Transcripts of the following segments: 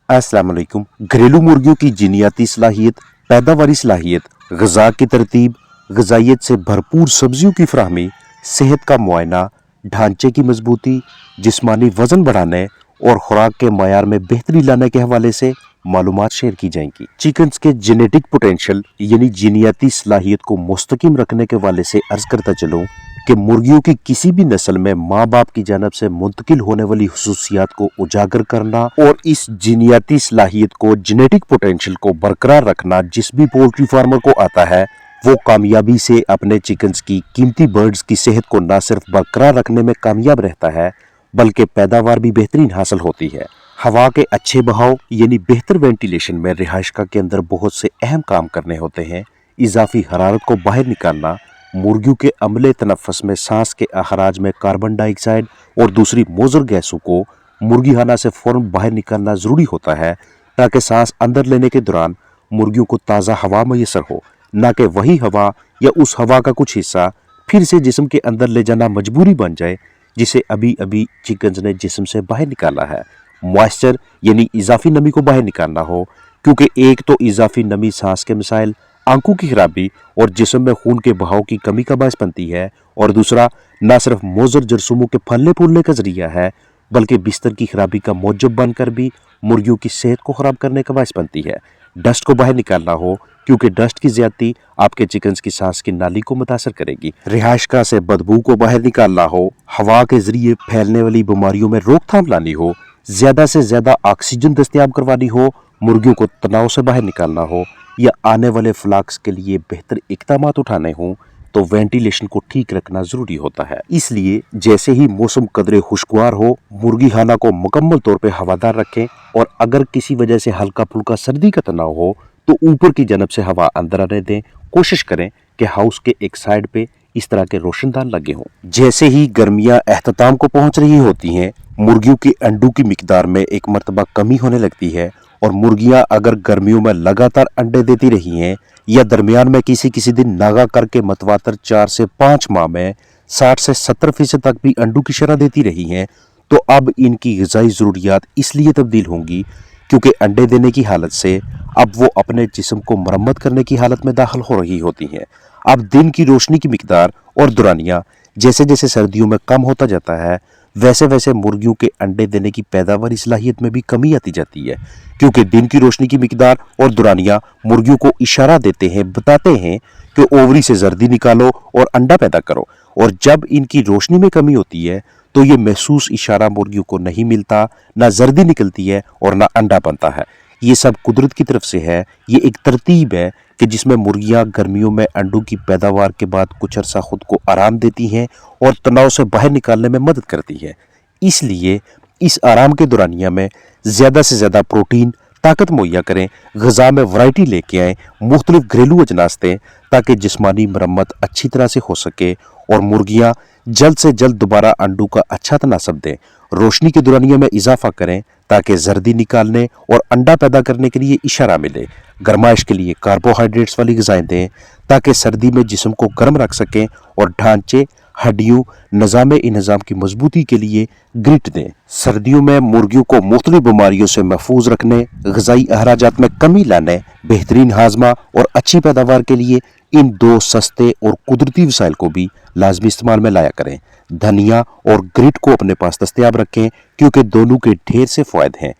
अस्सलाम वालेकुम। घरेलू मुर्गियों की जीनियाती सलाहियत, पैदावारी सलाहियत, ग़िज़ा की तरतीब, ग़िज़ाइयत से भरपूर सब्जियों की फराहमी, सेहत का मुआयना, ढांचे की मजबूती, जिस्मानी वज़न बढ़ाने और खुराक के मयार में बेहतरी लाने के हवाले से मालूमात शेयर की जाएंगी। चिकन्स के जेनेटिक पोटेंशियल यानी जीनियाती सलाहियत को मुस्तकिम रखने के हवाले से अर्ज करता चलूँ कि मुर्गियों की किसी भी नस्ल में माँ बाप की जानब से मुंतकिल होने वाली हुसूसियात को उजागर करना और इस जीनियाती सलाहियत को, जेनेटिक पोटेंशियल को बरकरार रखना जिस भी पोल्ट्री फार्मर को आता है, वो कामयाबी से अपने चिकन्स की कीमती बर्ड्स की सेहत को न सिर्फ बरकरार रखने में कामयाब रहता है बल्कि पैदावार भी बेहतरीन हासिल होती है। हवा के अच्छे बहाव यानी बेहतर वेंटिलेशन में रिहाइशगाह के अंदर बहुत से अहम काम करने होते हैं। इजाफी हरारत को बाहर निकालना, मुर्गियों के अमले तनफ़्फ़ुस में सांस के अखराज में कार्बन डाइऑक्साइड और दूसरी मोज़र गैसों को मुर्गीखाना से फ़ौरन बाहर निकालना ज़रूरी होता है ताकि सांस अंदर लेने के दौरान मुर्गियों को ताज़ा हवा मैसर हो, न कि वही हवा या उस हवा का कुछ हिस्सा फिर से जिस्म के अंदर ले जाना मजबूरी बन जाए जिसे अभी अभी चिकन्स ने जिस्म से बाहर निकाला है। मॉइस्चर यानी इजाफी नमी को बाहर निकालना हो, क्योंकि एक तो इजाफी नमी सांस के मसाइल, आंखों की खराबी और जिस्म में खून के बहाव की कमी का बायस बनती है, और दूसरा न सिर्फ मोज़र जरसूमों के फलने फूलने का जरिया है बल्कि बिस्तर की खराबी का मौजब बनकर भी मुर्गियों की सेहत को खराब करने का बायस बनती है। डस्ट को बाहर निकालना हो, क्योंकि डस्ट की ज्यादती आपके चिकन्स की सांस की नाली को मुतासर करेगी। रिहाइशगाह से बदबू को बाहर निकालना हो, हवा के जरिए फैलने वाली बीमारियों में रोकथाम लानी हो, ज्यादा से ज्यादा ऑक्सीजन दस्तयाब करवानी हो, मुर्गियों को तनाव से बाहर निकालना हो या आने वाले फ्लाक्स के लिए बेहतर इक़दामात उठाने हों तो वेंटिलेशन को ठीक रखना जरूरी होता है। इसलिए जैसे ही मौसम कदरे खुशगवार हो, मुर्गी खाना को मुकम्मल तौर पे हवादार रखें, और अगर किसी वजह से हल्का फुल्का सर्दी का तनाव हो तो ऊपर की जानब से हवा अंदर आने दें। कोशिश करें कि हाउस के एक साइड पे इस तरह के रोशनदान लगे हों। जैसे ही गर्मियां अख्ताम को पहुंच रही होती हैं, मुर्गियों के अंडों की मिकदार में एक मरतबा कमी होने लगती है, और मुर्गियां अगर गर्मियों में लगातार अंडे देती रही हैं या दरमियान में किसी किसी दिन नागा करके मतवातर 4 से 5 माह में 60 से 70% तक भी अंडों की शरह देती रही हैं, तो अब इनकी ग़िज़ाई ज़रूरियात इसलिए तब्दील होंगी क्योंकि अंडे देने की हालत से अब वो अपने जिस्म को मरम्मत करने की हालत में दाखिल हो रही होती हैं। अब दिन की रोशनी की मिकदार और दुरानिया जैसे जैसे सर्दियों में कम होता जाता है, वैसे वैसे मुर्गियों के अंडे देने की पैदावारी सलाहियत में भी कमी आती जाती है, क्योंकि दिन की रोशनी की मिकदार और दुरानिया मुर्गियों को इशारा देते हैं, बताते हैं कि ओवरी से जर्दी निकालो और अंडा पैदा करो, और जब इनकी रोशनी में कमी होती है तो ये महसूस इशारा मुर्गियों को नहीं मिलता, ना जर्दी निकलती है और ना अंडा बनता है। ये सब कुदरत की तरफ से है। ये एक तरतीब है कि जिसमें मुर्गियां गर्मियों में अंडों की पैदावार के बाद कुछ अरसा खुद को आराम देती हैं और तनाव से बाहर निकालने में मदद करती है। इसलिए इस आराम के दौरानिया में ज़्यादा से ज़्यादा प्रोटीन, ताकत मुहैया करें, ग़िज़ा में वैरायटी लेके आएँ, मुख्तलिफ घरेलू अजनास दें ताकि जिस्मानी मरम्मत अच्छी तरह से हो सके और मुर्गियाँ जल्द से जल्द दोबारा अंडों का अच्छा तनासब दें। रोशनी के दौरानिया में इजाफा करें ताकि जर्दी निकालने और अंडा पैदा करने के लिए इशारा मिले। गर्माइश के लिए कार्बोहाइड्रेट्स वाली ग़िज़ाएँ दें ताकि सर्दी में जिस्म को गर्म रख सकें, और ढांचे, हड्डियों, निज़ाम की मजबूती के लिए ग्रिट दें। सर्दियों में मुर्गियों को मुख्तलिफ बीमारियों से महफूज रखने, ग़िज़ाई अखराजात में कमी लाने, बेहतरीन हाजमा और अच्छी पैदावार के लिए इन दो सस्ते और कुदरती वसाइल को भी लाजमी इस्तेमाल में लाया करें। धनिया और ग्रिट को अपने पास दस्तयाब रखें, क्योंकि दोनों के ढेर से फ़ायद हैं।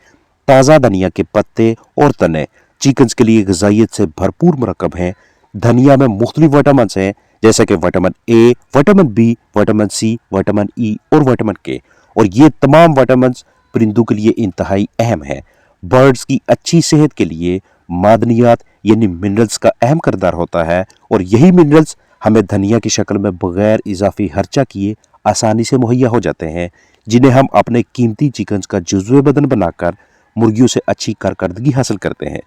ताज़ा धनिया के पत्ते और तने चिकन्स के लिए ग़िज़ाइयत से भरपूर मरकब हैं। धनिया में मुख्तलिफ विटामिन हैं, जैसे कि vitamin A, vitamin B, vitamin C, vitamin E और विटामिन के, और ये तमाम विटामिन परिंदों के लिए इंतहाई अहम है। बर्ड्स की अच्छी सेहत के लिए मादनियात यानी मिनरल्स का अहम किरदार होता है, और यही मिनरल्स हमें धनिया की शक्ल में बगैर इजाफी खर्चा किए आसानी से मुहैया हो जाते हैं, जिन्हें हम अपने कीमती चिकन्स का जुज़्वे बदन बनाकर मुर्गियों से अच्छी कारकर्दगी हासिल करते हैं।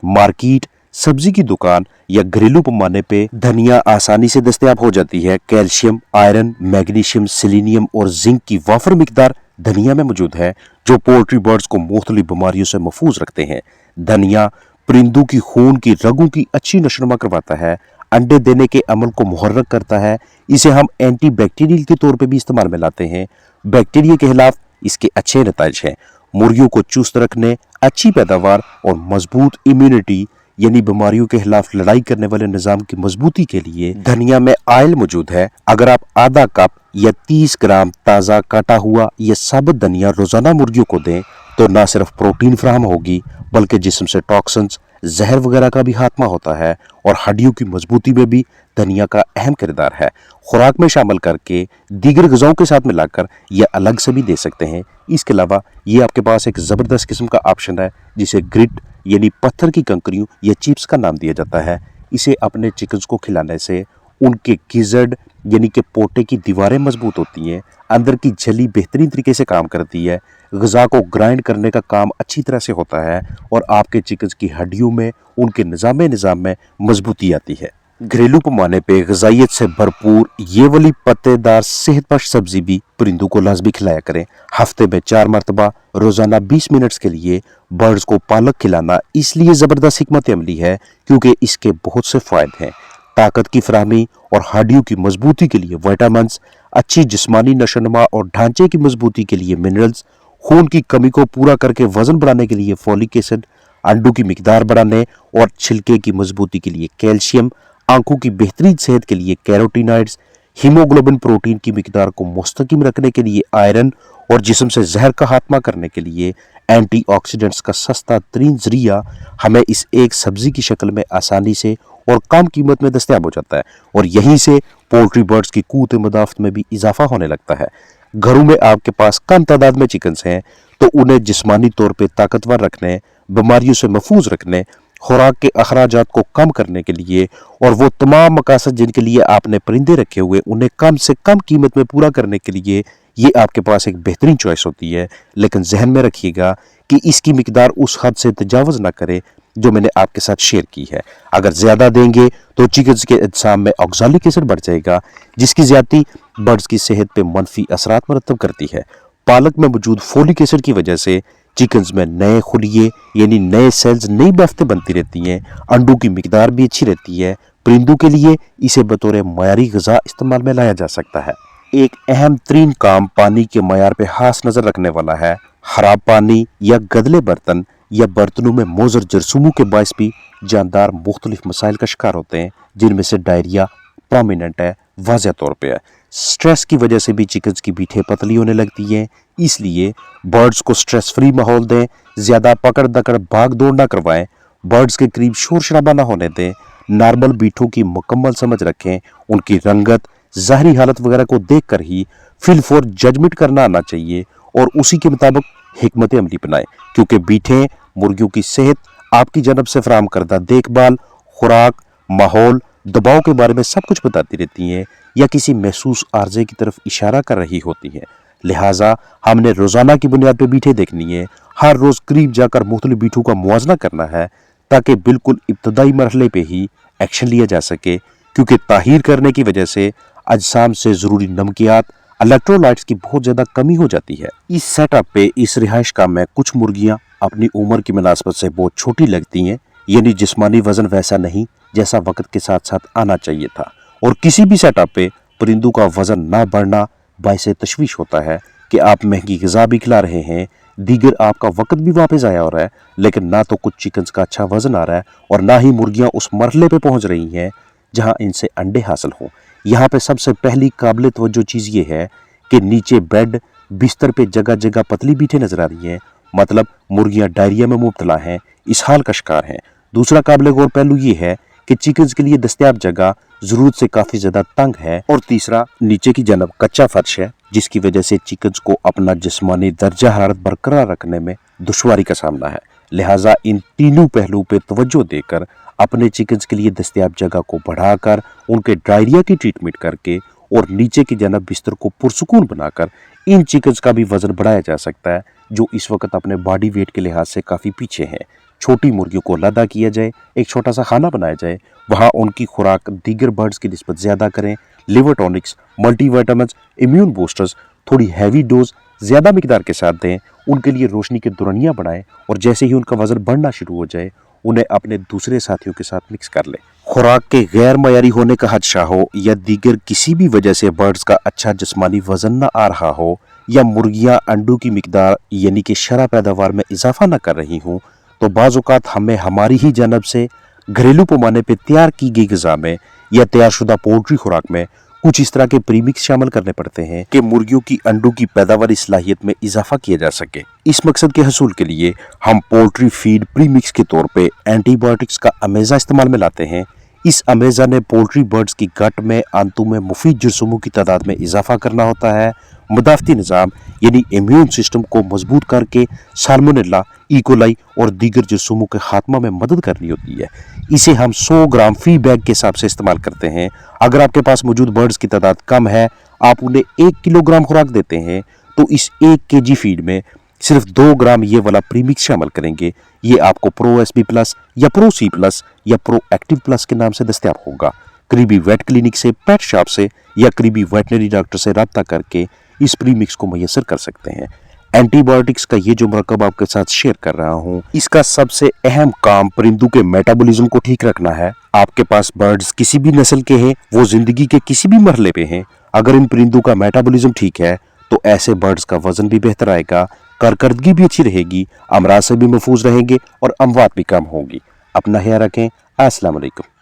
मार्केट, सब्जी की दुकान या घरेलू पैमाने पे धनिया आसानी से दस्तयाब हो जाती है। कैल्शियम, आयरन, मैग्नीशियम, सेलेनियम और जिंक की वाफर मिकदार धनिया में मौजूद है, जो पोल्ट्री बर्ड्स को मुख्तलिफ बीमारियों से महफूज रखते हैं। धनिया परिंदों की खून की रगों की अच्छी नशोनुमा करवाता है, अंडे देने के अमल को मुहर्रक करता है। इसे हम एंटी बैक्टीरियल के तौर पे भी इस्तेमाल में लाते हैं। बैक्टीरिया के खिलाफ इसके अच्छे नताइज हैं। मुर्गियों को चुस्त रखने, अच्छी पैदावार और मजबूत इम्यूनिटी यानी बीमारियों के खिलाफ लड़ाई करने वाले निजाम की मजबूती के लिए धनिया में आयल मौजूद है। अगर आप आधा कप या 30 ग्राम ताज़ा काटा हुआ या साबुत धनिया रोजाना मुर्गियों को दें तो न सिर्फ प्रोटीन फराहम होगी बल्कि जिस्म से टॉक्सिन्स, जहर वगैरह का भी खात्मा होता है और हड्डियों की मजबूती में भी धनिया का अहम किरदार है। खुराक में शामिल करके दीगर ग़िज़ाओं के साथ मिलाकर या अलग से भी दे सकते हैं। इसके अलावा ये आपके पास एक ज़बरदस्त किस्म का ऑप्शन है जिसे ग्रिट यानी पत्थर की कंकरियों या चिप्स का नाम दिया जाता है। इसे अपने चिकन्स को खिलाने से उनके गिज़र्ड यानी कि पोटे की दीवारें मजबूत होती हैं, अंदर की झिल्ली बेहतरीन तरीके से काम करती है, ग़िज़ा को ग्राइंड करने का काम अच्छी तरह से होता है और आपके चिकन्स की हड्डियों में उनके निज़ाम में मजबूती आती है। घरेलू पैमाने पे ग़िज़ाइयत से भरपूर ये वाली पत्तेदार सेहतबख्श सब्जी भी परिंदों को लाजमी खिलाया करें। हफ्ते में 4 मरतबा रोज़ाना 20 मिनट्स के लिए बर्ड्स को पालक खिलाना इसलिए ज़बरदस्त हिकमत अमली है क्योंकि इसके बहुत से फ़ायदे हैं। ताकत की फराहमी और हड्डियों की मजबूती के लिए विटामिन्स, अच्छी जिस्मानी नशोनुमा और ढांचे की मजबूती के लिए मिनरल्स, खून की कमी को पूरा करके वजन बढ़ाने के लिए फॉलिक एसिड, अंडों की मिकदार बढ़ाने और छिलके की मजबूती के लिए कैल्शियम, आंखों की बेहतरीन सेहत के लिए कैरोटीनॉइड्स, हीमोग्लोबिन प्रोटीन की मिकदार को मुस्तकिम रखने के लिए आयरन और जिस्म से जहर का खात्मा करने के लिए एंटीऑक्सीडेंट्स का सस्ता तरीन जरिया हमें इस एक सब्जी की शक्ल में आसानी से और कम कीमत में दस्तयाब हो जाता है और यहीं से पोल्ट्री बर्ड्स की क़ुव्वत मुदाफ़त में भी इजाफा होने लगता है। घरों में आपके पास कम तादाद में चिकन्स हैं तो उन्हें जिस्मानी तौर पर ताकतवर रखने, बीमारियों से महफूज रखने, खुराक के अखराजात को कम करने के लिए और वो तमाम मकासद जिनके लिए आपने परिंदे रखे हुए उन्हें कम से कम कीमत में पूरा करने के लिए ये आपके पास एक बेहतरीन चॉइस होती है। लेकिन जहन में रखिएगा कि इसकी मिकदार उस हद से तजावज़ ना करे जो मैंने आपके साथ शेयर की है। अगर ज़्यादा देंगे तो चिकन्स के अजसाम में ऑक्ज़ैलिक एसिड बढ़ जाएगा जिसकी ज़्यादती बर्ड्स की सेहत पर मनफी असरात मरतब करती है। पालक में मौजूद फोलिक एसिड की वजह से चिकन्स में नए खुलिये यानी नए सेल्स, नई बाफ्तें बनती रहती हैं, अंडों की मिकदार भी अच्छी रहती है। परिंदों के लिए इसे बतौर मयारी ग़िज़ा इस्तेमाल में लाया जा सकता है। एक अहम तरीन काम पानी के मयार पे खास नज़र रखने वाला है। ख़राब पानी या गदले बर्तन या बर्तनों में मोज़र जरसूमों के बायस भी जानदार मुख्तलिफ मसाइल का शिकार होते हैं जिनमें से डायरिया प्रोमिनेंट है, वाज़ह तौर पे है। स्ट्रेस की वजह से भी चिकन्स की बीठें पतली होने लगती हैं, इसलिए बर्ड्स को स्ट्रेस फ्री माहौल दें, ज़्यादा पकड़ दकड़ भाग दौड़ ना करवाएं, बर्ड्स के करीब शोर शराबा ना होने दें, नॉर्मल बीठों की मुकम्मल समझ रखें, उनकी रंगत, ज़ाहरी हालत वगैरह को देख कर ही फिल फॉर जजमेंट करना आना चाहिए और उसी के मुताबिक हिकमत अमली बनाएं क्योंकि बीठें मुर्गियों की सेहत आपकी जानब से फराहम करदा देखभाल, खुराक, माहौल, दबाव के बारे में सब कुछ बताती रहती हैं या किसी महसूस आर्जे की तरफ इशारा कर रही होती हैं। लिहाजा हमने रोज़ाना की बुनियाद पर बीठें देखनी है, हर रोज़ करीब जाकर मुख्तलिफ बीठों का मुआवजा करना है ताकि बिल्कुल इब्तदाई मरहले पे ही एक्शन लिया जा सके क्योंकि ताहीर करने की वजह से अजसाम से ज़रूरी नमकियात, इलेक्ट्रोलाइट्स की बहुत ज़्यादा कमी हो जाती है। इस सेटअप पे इस रिहाइश का में कुछ मुर्गियाँ अपनी उम्र की मुनासबत से बहुत छोटी लगती हैं, यानी जिस्मानी वजन वैसा नहीं जैसा वक्त के साथ साथ आना चाहिए था और किसी भी सेटअप पे परिंदों का वजन ना बढ़ना बाइसे तशवीश होता है कि आप महंगी ग़िज़ा भी खिला रहे हैं, दीगर आपका वक्त भी वापस आया हो रहा है, लेकिन ना तो कुछ चिकन्स का अच्छा वजन आ रहा है और ना ही मुर्गियाँ उस मरहले पे पहुँच रही हैं जहाँ इनसे अंडे हासिल हों। यहाँ पे सबसे पहली काबिल तवज्जो चीज़ ये है कि नीचे बेड बिस्तर पे जगह जगह पतली बीठें नजर आ रही हैं, मतलब मुर्गियाँ डायरिया में मुब्तला हैं, इस हाल का शिकार हैं। दूसरा काबिल गौर पहलू ये है कि चिकन्स के लिए दस्तयाब जगह ज़रूरत से काफ़ी ज़्यादा तंग है और तीसरा नीचे की जानब कच्चा फर्श है जिसकी वजह से चिकन्स को अपना जिस्मानी दर्जा हरारत बरकरार रखने में दुश्वारी का सामना है। लिहाजा इन तीनों पहलू पे तवज्जो देकर अपने चिकन्स के लिए दस्तयाब जगह को बढ़ाकर उनके डायरिया की ट्रीटमेंट करके और नीचे की जानब बिस्तर को पुरसुकून बनाकर इन चिकन्स का भी वजन बढ़ाया जा सकता है जो इस वक्त अपने बॉडी वेट के लिहाज से काफ़ी पीछे हैं। छोटी मुर्गियों को लदा किया जाए, एक छोटा सा खाना बनाया जाए, वहाँ उनकी खुराक दीगर बर्ड्स की निस्बत ज़्यादा करें, liver tonics, multivitamins, immune boosters थोड़ी हैवी डोज ज़्यादा मिकदार के साथ दें, उनके लिए रोशनी के दुरनिया बनाएं और जैसे ही उनका वजन बढ़ना शुरू हो जाए उन्हें अपने दूसरे साथियों के साथ मिक्स कर लें। खुराक के गैर मयारी होने का खदशा हो या दीगर किसी भी वजह से बर्ड्स का अच्छा जिस्मानी वजन न आ रहा हो या मुर्गियां अंडों की मिकदार यानी कि शरह पैदावार में इजाफा न कर रही हूं, तो बाज़ औक़ात हमें हमारी ही जानब से घरेलू पैमाने पर तैयार की गई ग़िज़ा में या तैयारशुदा पोल्ट्री खुराक में कुछ इस तरह के प्रीमिक्स शामिल करने पड़ते हैं कि मुर्गियों की अंडों की पैदावारी सलाहियत में इजाफा किया जा सके। इस मकसद के हसूल के लिए हम पोल्ट्री फीड प्रीमिक्स के तौर पे एंटीबायोटिक्स का अमेज़ा इस्तेमाल में लाते हैं। इस अमेज़ा ने पोल्ट्री बर्ड्स की गट में आंतों में मुफीद जरासीमों की तादाद में इजाफा करना होता है, मुदाफ़ती निज़ाम यानी इम्यून सिस्टम को मजबूत करके साल्मोनेला, इकोलाई और दीगर जरासीमों के खात्मा में मदद करनी होती है। इसे हम 100 ग्राम फी बैग के हिसाब से इस्तेमाल करते हैं। अगर आपके पास मौजूद बर्ड्स की तादाद कम है, आप उन्हें 1 किलोग्राम खुराक देते हैं, तो इस 1 केजी फीड में सिर्फ 2 ग्राम ये वाला प्रीमिक्स शामिल करेंगे। ये आपको प्रो एसबी प्लस या प्रो सी प्लस या प्रो एक्टिव प्लस के नाम से दस्तयाब होगा। करीबी वेट क्लिनिक से, पेट शॉप से या करीबी वेटनरी डॉक्टर से रब्ता करके इस प्रीमिक्स को मुयस्सर कर सकते हैं। एंटीबायोटिक्स का ये जो मरकब आपके साथ शेयर कर रहा हूँ, इसका सबसे अहम काम परिंदों के मेटाबॉलिज्म को ठीक रखना है। आपके पास बर्ड्स किसी भी नस्ल के हैं, वो जिंदगी के किसी भी मरहले पे हैं, अगर इन परिंदों का मेटाबॉलिज्म ठीक है तो ऐसे बर्ड्स का वजन भी बेहतर आएगा, कारकर्दगी भी अच्छी रहेगी, अमराज से भी महफूज रहेंगे और अमवात भी कम होंगी। अपना ख्याल रखें। अस्सलाम वालेकुम।